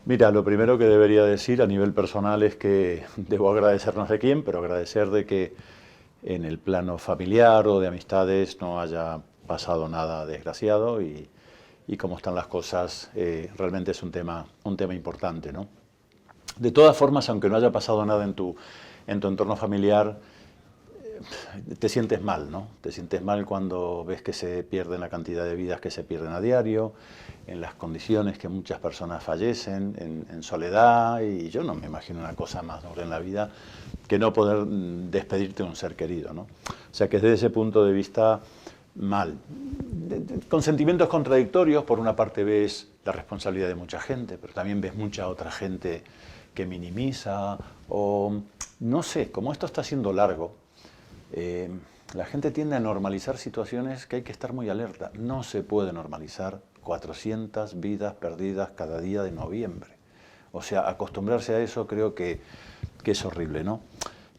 Mira, lo primero que debería decir a nivel personal es que debo agradecer no sé quién, pero agradecer de que en el plano familiar o de amistades no haya pasado nada desgraciado y cómo están las cosas realmente es un tema importante, ¿no? De todas formas, aunque no haya pasado nada en tu entorno familiar, te sientes mal, ¿no? Te sientes mal cuando ves que se pierden la cantidad de vidas que se pierden a diario, en las condiciones que muchas personas fallecen, en soledad, y yo no me imagino una cosa más dura en la vida que no poder despedirte de un ser querido, ¿no? O sea que desde ese punto de vista, mal. Con sentimientos contradictorios, por una parte ves la responsabilidad de mucha gente, pero también ves mucha otra gente que minimiza, o no sé, como esto está siendo largo, la gente tiende a normalizar situaciones que hay que estar muy alerta. No se puede normalizar 400 vidas perdidas cada día de noviembre. O sea, acostumbrarse a eso creo que es horrible, ¿no?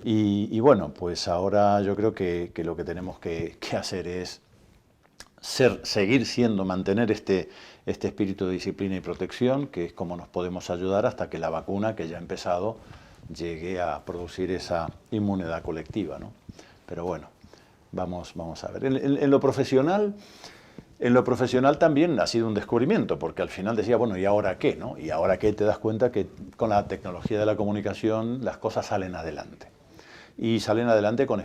Y bueno, pues ahora yo creo que lo que tenemos que hacer es seguir siendo, mantener este espíritu de disciplina y protección, que es como nos podemos ayudar hasta que la vacuna, que ya ha empezado, llegue a producir esa inmunidad colectiva, ¿no? Pero bueno, vamos a ver. En lo profesional también ha sido un descubrimiento, porque al final decía, bueno, ¿y ahora qué, no? Y ahora qué, te das cuenta que con la tecnología de la comunicación las cosas salen adelante. Y salen adelante con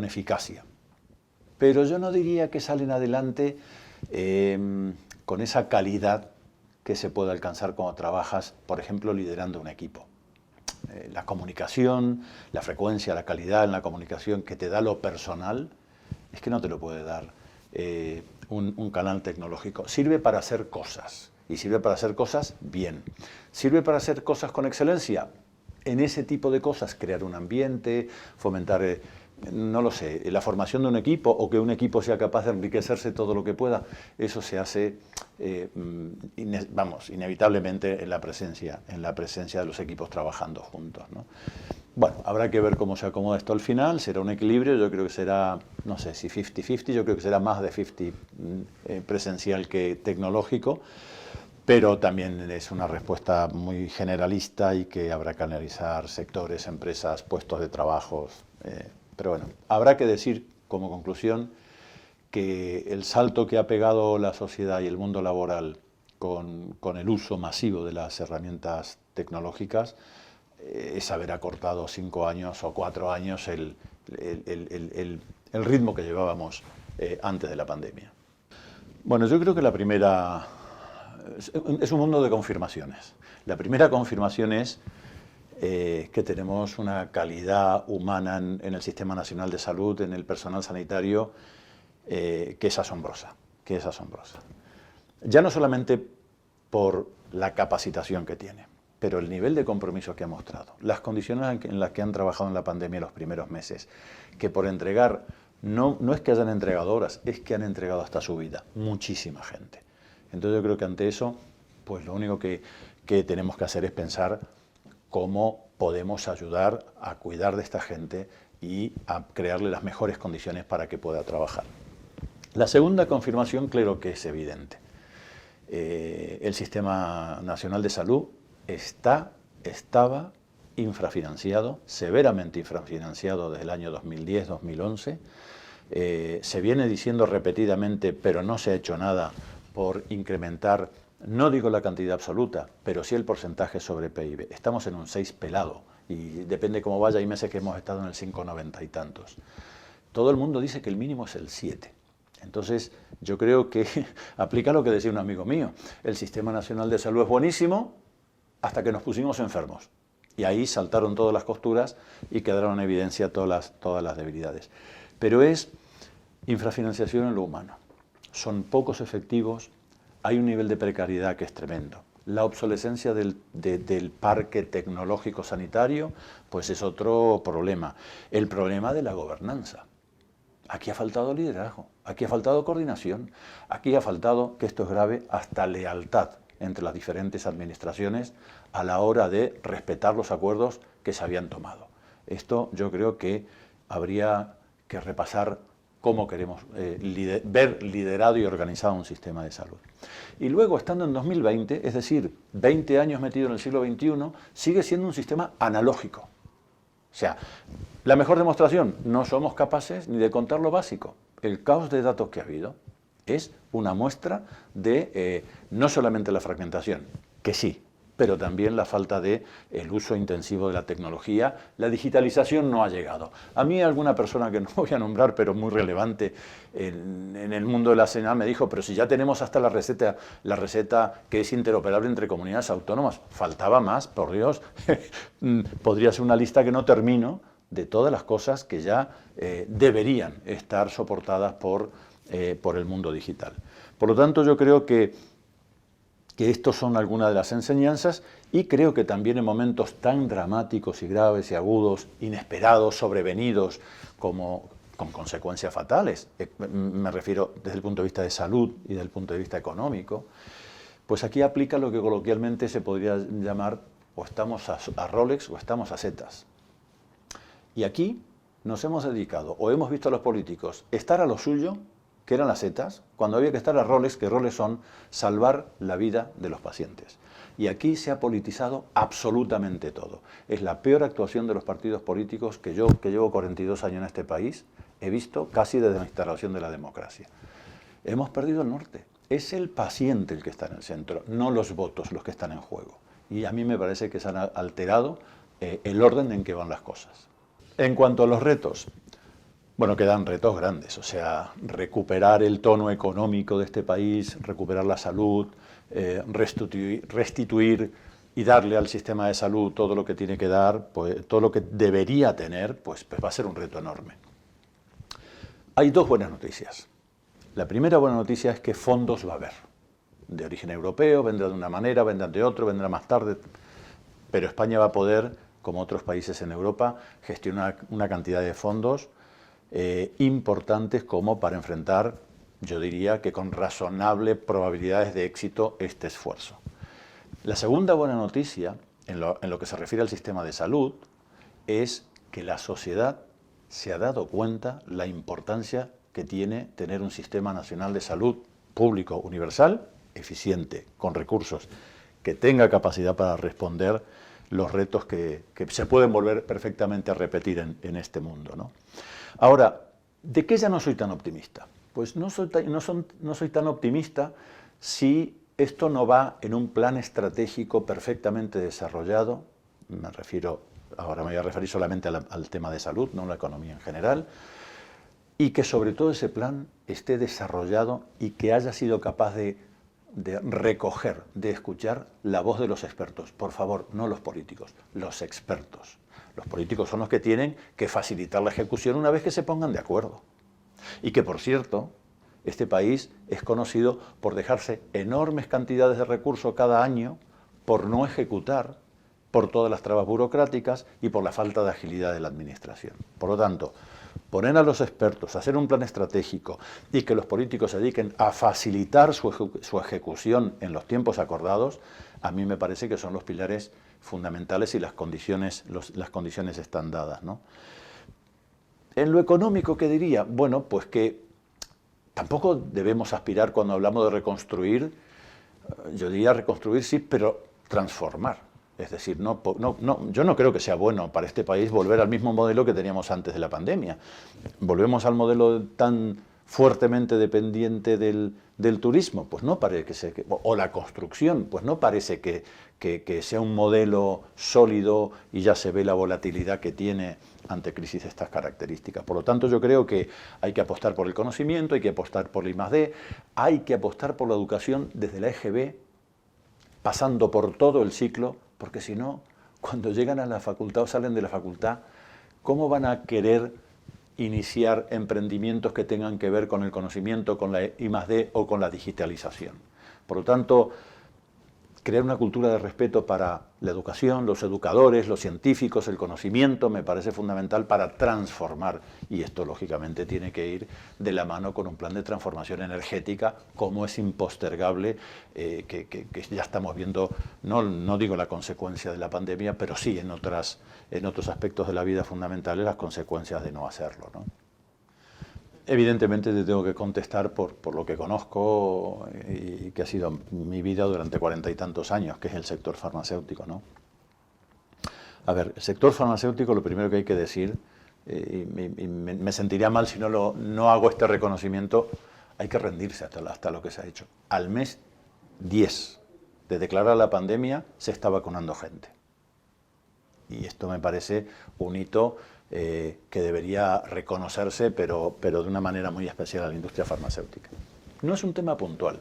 eficacia. Pero yo no diría que salen adelante con esa calidad que se puede alcanzar cuando trabajas, por ejemplo, liderando un equipo. La comunicación, la frecuencia, la calidad en la comunicación que te da lo personal, es que no te lo puede dar un canal tecnológico. Sirve para hacer cosas, y sirve para hacer cosas bien. Sirve para hacer cosas con excelencia. En ese tipo de cosas, crear un ambiente, fomentar, no lo sé, la formación de un equipo o que un equipo sea capaz de enriquecerse todo lo que pueda, eso se hace, inevitablemente en la presencia de los equipos trabajando juntos, ¿no? Bueno, habrá que ver cómo se acomoda esto al final, será un equilibrio, yo creo que será, no sé si 50-50, yo creo que será más de 50 presencial que tecnológico, pero también es una respuesta muy generalista y que habrá que analizar sectores, empresas, puestos de trabajo. Pero bueno, habrá que decir como conclusión que el salto que ha pegado la sociedad y el mundo laboral con el uso masivo de las herramientas tecnológicas es haber acortado 5 años o 4 años el ritmo que llevábamos antes de la pandemia. Bueno, yo creo que la primera es un mundo de confirmaciones. La primera confirmación es que tenemos una calidad humana en el Sistema Nacional de Salud, en el personal sanitario, que es asombrosa, Ya no solamente por la capacitación que tiene, pero el nivel de compromiso que ha mostrado, las condiciones en las que han trabajado en la pandemia los primeros meses, que por entregar, no es que hayan entregado horas, es que han entregado hasta su vida, muchísima gente. Entonces yo creo que ante eso, pues lo único que tenemos que hacer es pensar cómo podemos ayudar a cuidar de esta gente y a crearle las mejores condiciones para que pueda trabajar. La segunda confirmación, claro que es evidente. El Sistema Nacional de Salud estaba infrafinanciado, severamente infrafinanciado desde el año 2010-2011. Se viene diciendo repetidamente, pero no se ha hecho nada por incrementar, no digo la cantidad absoluta, pero sí el porcentaje sobre PIB. Estamos en un 6 pelado y depende cómo vaya, hay meses que hemos estado en el 5,90 y tantos. Todo el mundo dice que el mínimo es el 7. Entonces, yo creo que aplica lo que decía un amigo mío. El Sistema Nacional de Salud es buenísimo hasta que nos pusimos enfermos. Y ahí saltaron todas las costuras y quedaron en evidencia todas las debilidades. Pero es infrafinanciación en lo humano. Son pocos efectivos, hay un nivel de precariedad que es tremendo. La obsolescencia del parque tecnológico sanitario, pues es otro problema. El problema de la gobernanza. Aquí ha faltado liderazgo, aquí ha faltado coordinación, aquí ha faltado, que esto es grave, hasta lealtad entre las diferentes administraciones a la hora de respetar los acuerdos que se habían tomado. Esto yo creo que habría que repasar cómo queremos ver liderado y organizado un sistema de salud. Y luego, estando en 2020, es decir, 20 años metido en el siglo XXI, sigue siendo un sistema analógico. O sea, la mejor demostración, no somos capaces ni de contar lo básico. El caos de datos que ha habido es una muestra de no solamente la fragmentación, que sí, pero también la falta de el uso intensivo de la tecnología. La digitalización no ha llegado. A mí alguna persona que no voy a nombrar, pero muy relevante en el mundo de la sanidad, me dijo, pero si ya tenemos hasta la receta que es interoperable entre comunidades autónomas. Faltaba más, por Dios. Podría ser una lista que no termino de todas las cosas que ya deberían estar soportadas por el mundo digital. Por lo tanto, yo creo que estos son algunas de las enseñanzas, y creo que también en momentos tan dramáticos y graves y agudos, inesperados, sobrevenidos, como con consecuencias fatales, me refiero desde el punto de vista de salud y desde el punto de vista económico, pues aquí aplica lo que coloquialmente se podría llamar o estamos a Rolex o estamos a setas. Y aquí nos hemos dedicado, o hemos visto a los políticos estar a lo suyo, que eran las setas, cuando había que estar a roles, que roles son salvar la vida de los pacientes. Y aquí se ha politizado absolutamente todo. Es la peor actuación de los partidos políticos que yo, que llevo 42 años en este país, he visto casi desde la instalación de la democracia. Hemos perdido el norte. Es el paciente el que está en el centro, no los votos los que están en juego. Y a mí me parece que se han alterado el orden en que van las cosas. En cuanto a los retos, bueno, quedan retos grandes, o sea, recuperar el tono económico de este país, recuperar la salud, restituir y darle al sistema de salud todo lo que tiene que dar, pues, todo lo que debería tener, pues va a ser un reto enorme. Hay dos buenas noticias. La primera buena noticia es que fondos va a haber. De origen europeo, vendrá de una manera, vendrá de otro, vendrá más tarde, pero España va a poder, como otros países en Europa, gestionar una cantidad de fondos importantes como para enfrentar, yo diría que con razonables probabilidades de éxito, este esfuerzo. La segunda buena noticia, en lo que se refiere al sistema de salud, es que la sociedad se ha dado cuenta la importancia que tiene tener un sistema nacional de salud público, universal, eficiente, con recursos, que tenga capacidad para responder los retos que se pueden volver perfectamente a repetir en este mundo, ¿no? Ahora, ¿de qué ya no soy tan optimista? Pues no soy tan optimista si esto no va en un plan estratégico perfectamente desarrollado. Ahora me voy a referir solamente al tema de salud, no a la economía en general, y que sobre todo ese plan esté desarrollado y que haya sido capaz de recoger, de escuchar la voz de los expertos. Por favor, no los políticos, los expertos. Los políticos son los que tienen que facilitar la ejecución una vez que se pongan de acuerdo. Y que, por cierto, este país es conocido por dejarse enormes cantidades de recursos cada año por no ejecutar, por todas las trabas burocráticas y por la falta de agilidad de la administración. Por lo tanto, poner a los expertos, hacer un plan estratégico y que los políticos se dediquen a facilitar su ejecución en los tiempos acordados, a mí me parece que son los pilares fundamentales y las condiciones están dadas, ¿no? En lo económico, ¿qué diría? Bueno, pues que tampoco debemos aspirar cuando hablamos de reconstruir, yo diría reconstruir sí, pero transformar. Es decir, yo no creo que sea bueno para este país volver al mismo modelo que teníamos antes de la pandemia. Volvemos al modelo tan fuertemente dependiente del turismo, pues no parece que, o la construcción, pues no parece que sea un modelo sólido y ya se ve la volatilidad que tiene ante crisis de estas características. Por lo tanto, yo creo que hay que apostar por el conocimiento, hay que apostar por el I+D, hay que apostar por la educación desde la EGB, pasando por todo el ciclo, porque si no, cuando llegan a la facultad o salen de la facultad, ¿cómo van a querer iniciar emprendimientos que tengan que ver con el conocimiento, con la I+D o con la digitalización? Por lo tanto, crear una cultura de respeto para la educación, los educadores, los científicos, el conocimiento, me parece fundamental para transformar. Y esto, lógicamente, tiene que ir de la mano con un plan de transformación energética, como es impostergable, que ya estamos viendo, no digo la consecuencia de la pandemia, pero sí en otros aspectos de la vida fundamentales las consecuencias de no hacerlo, ¿no? Evidentemente te tengo que contestar por lo que conozco y que ha sido mi vida durante 40 y tantos años, que es el sector farmacéutico, ¿no? A ver, el sector farmacéutico, lo primero que hay que decir, y me sentiría mal si no hago este reconocimiento, hay que rendirse hasta lo que se ha hecho. Al mes 10 de declarar la pandemia se está vacunando gente. Y esto me parece un hito que debería reconocerse, pero de una manera muy especial a la industria farmacéutica. No es un tema puntual.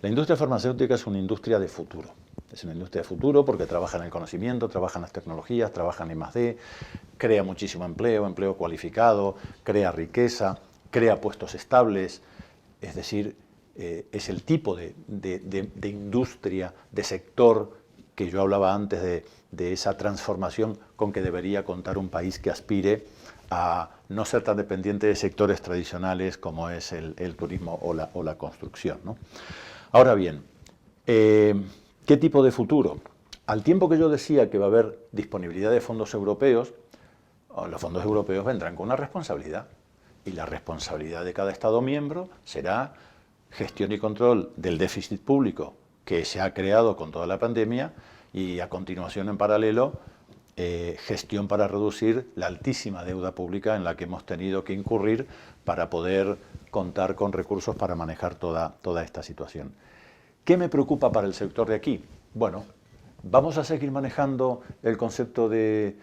La industria farmacéutica es una industria de futuro. Es una industria de futuro porque trabaja en el conocimiento, trabaja en las tecnologías, trabaja en I+D, crea muchísimo empleo, empleo cualificado, crea riqueza, crea puestos estables. Es decir, es el tipo de industria, de sector que yo hablaba antes de esa transformación con que debería contar un país que aspire a no ser tan dependiente de sectores tradicionales como es el turismo o la construcción, ¿no? Ahora bien, ¿qué tipo de futuro? Al tiempo que yo decía que va a haber disponibilidad de fondos europeos, los fondos europeos vendrán con una responsabilidad. Y la responsabilidad de cada Estado miembro será gestión y control del déficit público que se ha creado con toda la pandemia y a continuación, en paralelo, gestión para reducir la altísima deuda pública en la que hemos tenido que incurrir para poder contar con recursos para manejar toda esta situación. ¿Qué me preocupa para el sector de aquí? Bueno, vamos a seguir manejando el concepto de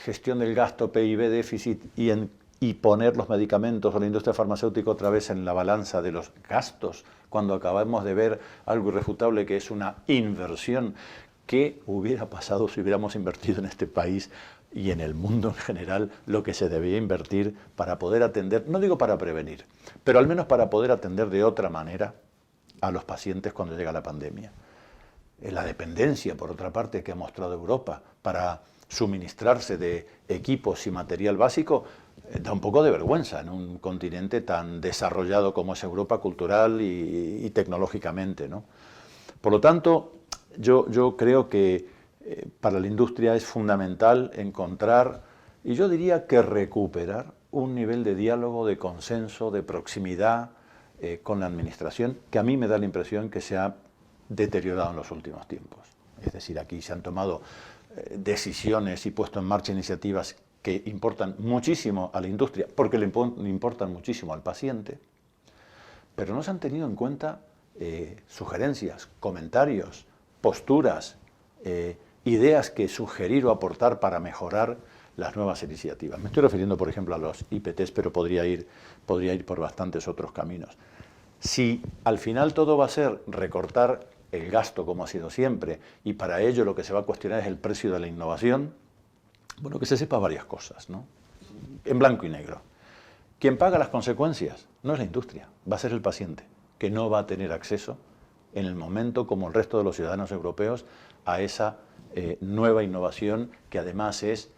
gestión del gasto, PIB, déficit y poner los medicamentos o la industria farmacéutica otra vez en la balanza de los gastos, cuando acabamos de ver algo irrefutable que es una inversión. ¿Qué hubiera pasado si hubiéramos invertido en este país y en el mundo en general lo que se debía invertir para poder atender, no digo para prevenir, pero al menos para poder atender de otra manera a los pacientes cuando llega la pandemia? La dependencia, por otra parte, que ha mostrado Europa para suministrarse de equipos y material básico, da un poco de vergüenza en un continente tan desarrollado como es Europa, cultural y tecnológicamente, ¿no? Por lo tanto, yo creo que para la industria es fundamental encontrar, y yo diría que recuperar, un nivel de diálogo, de consenso, de proximidad con la administración, que a mí me da la impresión que se ha deteriorado en los últimos tiempos. Es decir, aquí se han tomado decisiones y puesto en marcha iniciativas que importan muchísimo a la industria, porque le importan muchísimo al paciente, pero no se han tenido en cuenta sugerencias, comentarios, posturas, ideas que sugerir o aportar para mejorar las nuevas iniciativas. Me estoy refiriendo, por ejemplo, a los IPTs, pero podría ir por bastantes otros caminos. Si al final todo va a ser recortar el gasto, como ha sido siempre, y para ello lo que se va a cuestionar es el precio de la innovación, bueno, que se sepa varias cosas, ¿no? En blanco y negro. Quien paga las consecuencias no es la industria, va a ser el paciente, que no va a tener acceso en el momento, como el resto de los ciudadanos europeos, a esa nueva innovación que además es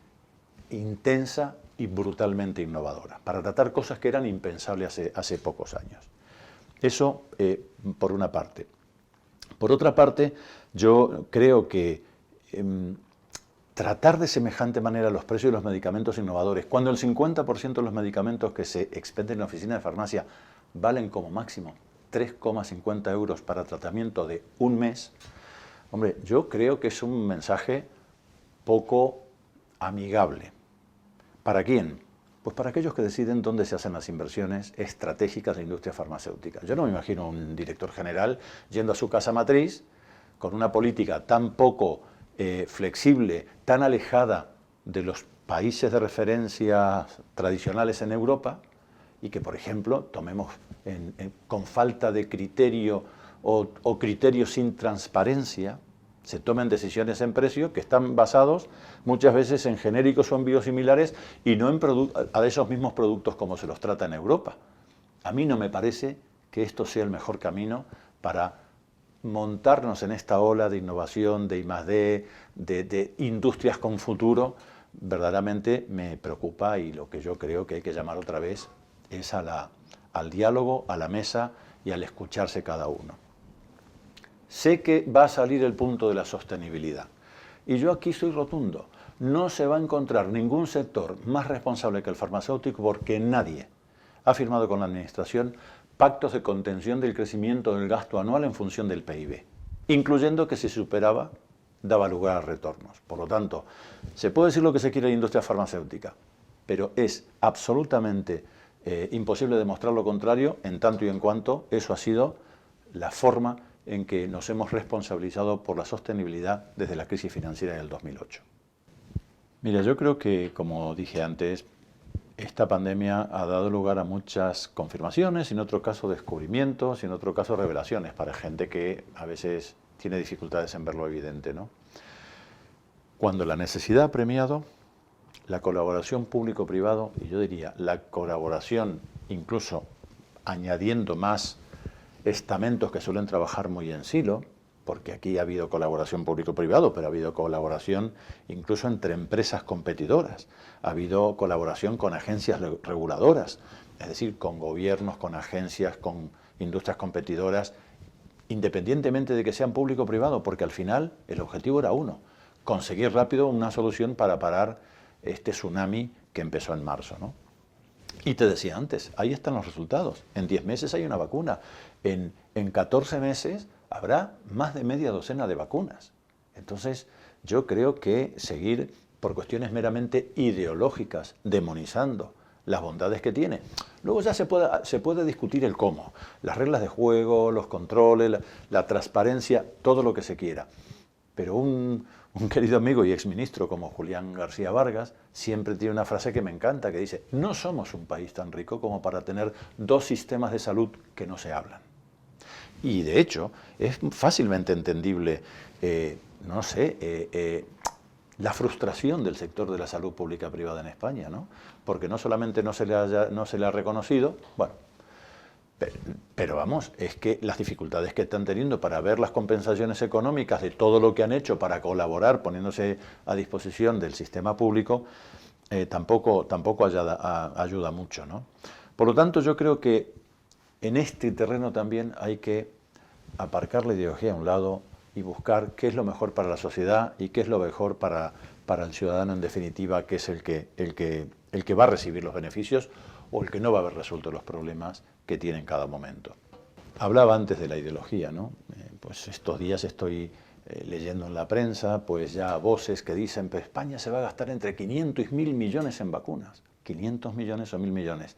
intensa y brutalmente innovadora, para tratar cosas que eran impensables hace pocos años. Eso por una parte. Por otra parte, yo creo que tratar de semejante manera los precios de los medicamentos innovadores, cuando el 50% de los medicamentos que se expenden en la oficina de farmacia valen como máximo 3,50 euros para tratamiento de un mes, hombre, yo creo que es un mensaje poco amigable. ¿Para quién? Pues para aquellos que deciden dónde se hacen las inversiones estratégicas de la industria farmacéutica. Yo no me imagino un director general yendo a su casa matriz con una política tan poco flexible, tan alejada de los países de referencia tradicionales en Europa y que, por ejemplo, tomemos con falta de criterio o criterios sin transparencia, se tomen decisiones en precio que están basados muchas veces en genéricos o en biosimilares y no en a esos mismos productos como se los trata en Europa. A mí no me parece que esto sea el mejor camino para montarnos en esta ola de innovación, de I+D, de industrias con futuro. Verdaderamente me preocupa y lo que yo creo que hay que llamar otra vez es al diálogo, a la mesa y al escucharse cada uno. Sé que va a salir el punto de la sostenibilidad y yo aquí soy rotundo. No se va a encontrar ningún sector más responsable que el farmacéutico porque nadie ha firmado con la Administración pactos de contención del crecimiento del gasto anual en función del PIB, incluyendo que si superaba daba lugar a retornos. Por lo tanto, se puede decir lo que se quiere de la industria farmacéutica, pero es absolutamente imposible demostrar lo contrario en tanto y en cuanto eso ha sido la forma en que nos hemos responsabilizado por la sostenibilidad desde la crisis financiera del 2008. Mira, yo creo que, como dije antes, esta pandemia ha dado lugar a muchas confirmaciones, y en otro caso descubrimientos, y en otro caso revelaciones para gente que a veces tiene dificultades en ver lo evidente, ¿no? Cuando la necesidad ha premiado, la colaboración público-privado, y yo diría la colaboración incluso añadiendo más estamentos que suelen trabajar muy en silo, porque aquí ha habido colaboración público-privado, pero ha habido colaboración incluso entre empresas competidoras, ha habido colaboración con agencias reguladoras, es decir, con gobiernos, con agencias, con industrias competidoras, independientemente de que sean público-privado, porque al final el objetivo era uno, conseguir rápido una solución para parar este tsunami que empezó en marzo, ¿no? Y te decía antes, ahí están los resultados. En 10 meses hay una vacuna. En 14 meses habrá más de media docena de vacunas. Entonces, yo creo que seguir por cuestiones meramente ideológicas, demonizando las bondades que tiene. Luego ya se puede discutir el cómo, las reglas de juego, los controles, la transparencia, todo lo que se quiera. Pero un querido amigo y exministro como Julián García Vargas siempre tiene una frase que me encanta, que dice: no somos un país tan rico como para tener dos sistemas de salud que no se hablan. Y de hecho es fácilmente entendible, la frustración del sector de la salud pública privada en España, ¿no? Porque no solamente no se le ha reconocido, bueno, pero vamos, es que las dificultades que están teniendo para ver las compensaciones económicas de todo lo que han hecho para colaborar poniéndose a disposición del sistema público, tampoco ayuda mucho, ¿no? Por lo tanto, yo creo que en este terreno también hay que aparcar la ideología a un lado y buscar qué es lo mejor para la sociedad y qué es lo mejor para el ciudadano en definitiva, que es el que va a recibir los beneficios o el que no va a haber resuelto los problemas que tiene en cada momento. Hablaba antes de la ideología, ¿no? Pues estos días estoy leyendo en la prensa pues ya voces que dicen que España se va a gastar entre 500 y 1.000 millones en vacunas. 500 millones o 1.000 millones.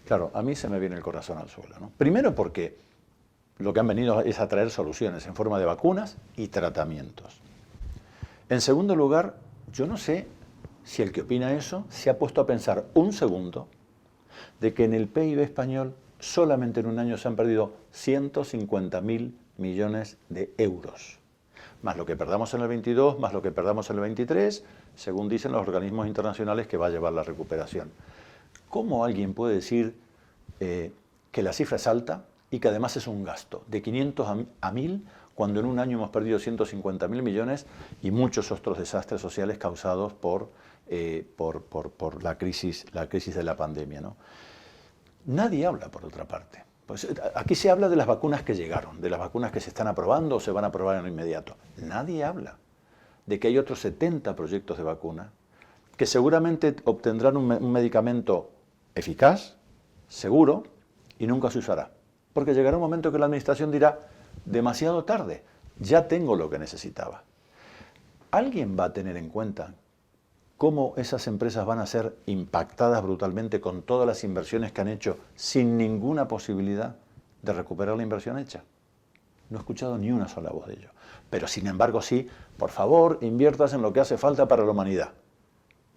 Claro, a mí se me viene el corazón al suelo, ¿no? Primero porque lo que han venido es a traer soluciones en forma de vacunas y tratamientos. En segundo lugar, yo no sé si el que opina eso se ha puesto a pensar un segundo de que en el PIB español solamente en un año se han perdido 150.000 millones de euros. Más lo que perdamos en el 22, más lo que perdamos en el 23, según dicen los organismos internacionales que va a llevar la recuperación. ¿Cómo alguien puede decir que la cifra es alta y que además es un gasto de 500 a 1.000 cuando en un año hemos perdido 150.000 millones y muchos otros desastres sociales causados por la crisis de la pandemia, ¿no? Nadie habla, por otra parte. Pues aquí se habla de las vacunas que llegaron, de las vacunas que se están aprobando o se van a aprobar en lo inmediato. Nadie habla de que hay otros 70 proyectos de vacuna que seguramente obtendrán un medicamento eficaz, seguro, y nunca se usará. Porque llegará un momento que la Administración dirá: demasiado tarde, ya tengo lo que necesitaba. ¿Alguien va a tener en cuenta cómo esas empresas van a ser impactadas brutalmente con todas las inversiones que han hecho sin ninguna posibilidad de recuperar la inversión hecha? No he escuchado ni una sola voz de ello. Pero sin embargo sí, por favor, inviertas en lo que hace falta para la humanidad.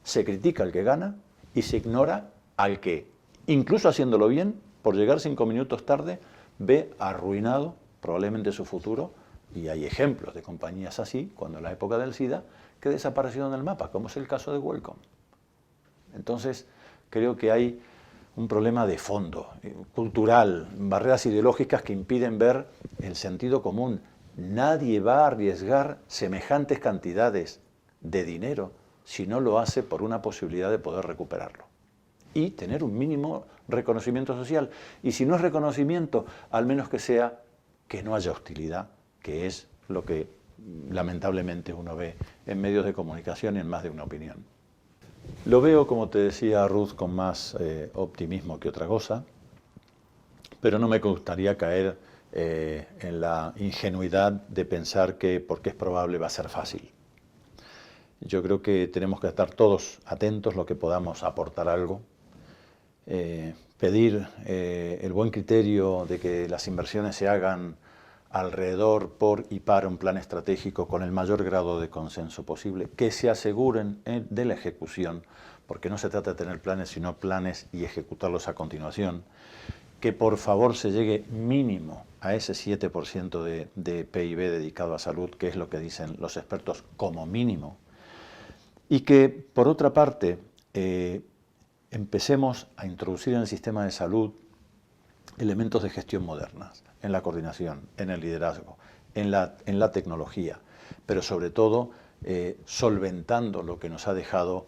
Se critica al que gana y se ignora al que, incluso haciéndolo bien, por llegar 5 minutos tarde, ve arruinado probablemente su futuro. Y hay ejemplos de compañías así, cuando en la época del SIDA, que desaparecieron del mapa, como es el caso de Wellcome. Entonces, creo que hay un problema de fondo, cultural, barreras ideológicas que impiden ver el sentido común. Nadie va a arriesgar semejantes cantidades de dinero si no lo hace por una posibilidad de poder recuperarlo. Y tener un mínimo reconocimiento social. Y si no es reconocimiento, al menos que sea que no haya hostilidad, que es lo que lamentablemente uno ve en medios de comunicación y en más de una opinión. Lo veo, como te decía Ruth, con más optimismo que otra cosa, pero no me gustaría caer en la ingenuidad de pensar que porque es probable va a ser fácil. Yo creo que tenemos que estar todos atentos, lo que podamos aportar algo, pedir el buen criterio de que las inversiones se hagan alrededor, por y para un plan estratégico con el mayor grado de consenso posible, que se aseguren de la ejecución, porque no se trata de tener planes, sino planes y ejecutarlos a continuación, que por favor se llegue mínimo a ese 7% de PIB dedicado a salud, que es lo que dicen los expertos como mínimo, y que por otra parte empecemos a introducir en el sistema de salud elementos de gestión modernas, en la coordinación, en el liderazgo, en la tecnología, pero sobre todo solventando lo que nos ha dejado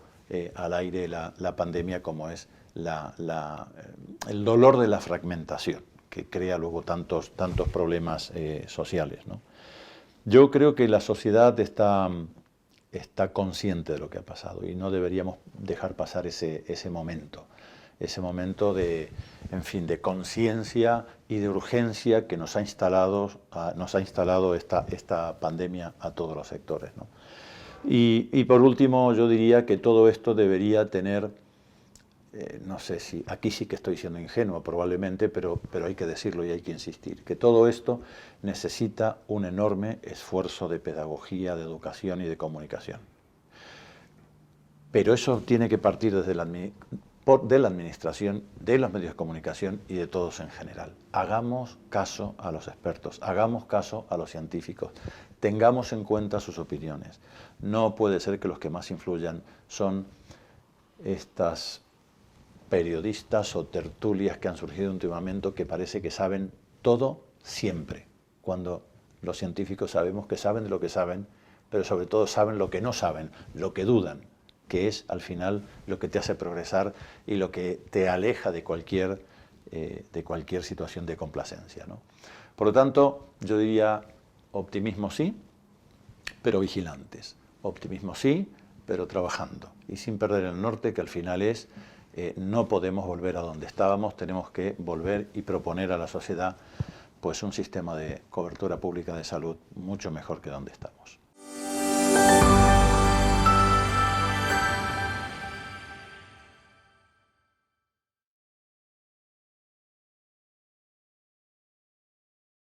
al aire la pandemia, como es el dolor de la fragmentación, que crea luego tantos problemas sociales, ¿no? Yo creo que la sociedad está consciente de lo que ha pasado y no deberíamos dejar pasar ese momento de, en fin, de conciencia y de urgencia que nos ha instalado esta pandemia a todos los sectores, ¿no? Y por último, yo diría que todo esto debería tener, no sé si, aquí sí que estoy siendo ingenuo probablemente, pero hay que decirlo y hay que insistir, que todo esto necesita un enorme esfuerzo de pedagogía, de educación y de comunicación. Pero eso tiene que partir desde la administración, de los medios de comunicación y de todos en general. Hagamos caso a los expertos, hagamos caso a los científicos, tengamos en cuenta sus opiniones. No puede ser que los que más influyan son estas periodistas o tertulias que han surgido últimamente que parece que saben todo siempre, cuando los científicos sabemos que saben de lo que saben, pero sobre todo saben lo que no saben, lo que dudan, que es al final lo que te hace progresar y lo que te aleja de cualquier situación de complacencia, ¿no? Por lo tanto, yo diría optimismo sí, pero vigilantes. Optimismo sí, pero trabajando y sin perder el norte, que al final es no podemos volver a donde estábamos, tenemos que volver y proponer a la sociedad pues un sistema de cobertura pública de salud mucho mejor que donde estamos.